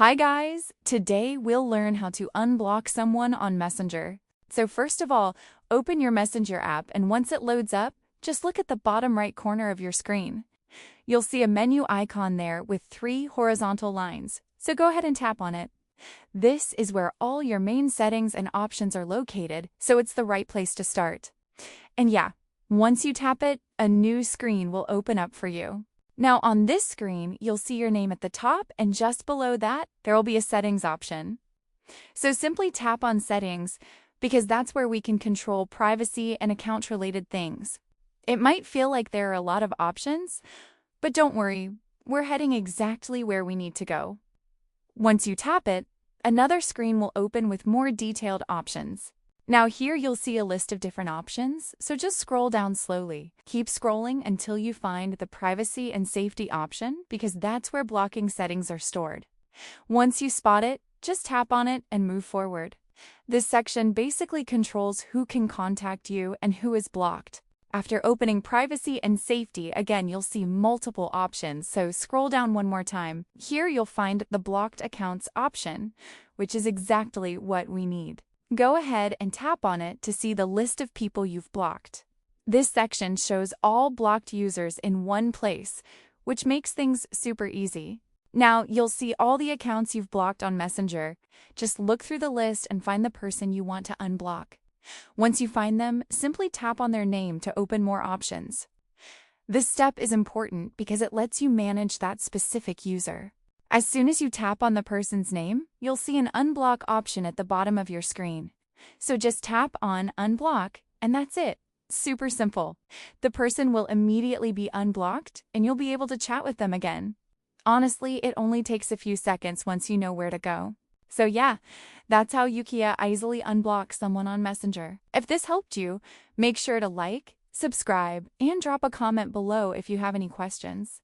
Hi guys! Today we'll learn how to unblock someone on Messenger. So first of all, open your Messenger app and once it loads up, just look at the bottom right corner of your screen. You'll see a menu icon there with 3 horizontal lines, so go ahead and tap on it. This is where all your main settings and options are located, so it's the right place to start. And yeah, once you tap it, a new screen will open up for you. Now on this screen, you'll see your name at the top, and just below that, there will be a settings option. So simply tap on settings because that's where we can control privacy and account-related things. It might feel like there are a lot of options, but don't worry, we're heading exactly where we need to go. Once you tap it, another screen will open with more detailed options. Now here you'll see a list of different options, so just scroll down slowly. Keep scrolling until you find the privacy and safety option because that's where blocking settings are stored. Once you spot it, just tap on it and move forward. This section basically controls who can contact you and who is blocked. After opening privacy and safety, again, you'll see multiple options, so scroll down one more time. Here you'll find the blocked accounts option, which is exactly what we need. Go ahead and tap on it to see the list of people you've blocked. This section shows all blocked users in one place, which makes things super easy. Now, you'll see all the accounts you've blocked on Messenger. Just look through the list and find the person you want to unblock. Once you find them, simply tap on their name to open more options. This step is important because it lets you manage that specific user. As soon as you tap on the person's name, you'll see an unblock option at the bottom of your screen. So just tap on unblock, and that's it. Super simple. The person will immediately be unblocked, and you'll be able to chat with them again. Honestly, it only takes a few seconds once you know where to go. So yeah, that's how you can easily unblock someone on Messenger. If this helped you, make sure to like, subscribe, and drop a comment below if you have any questions.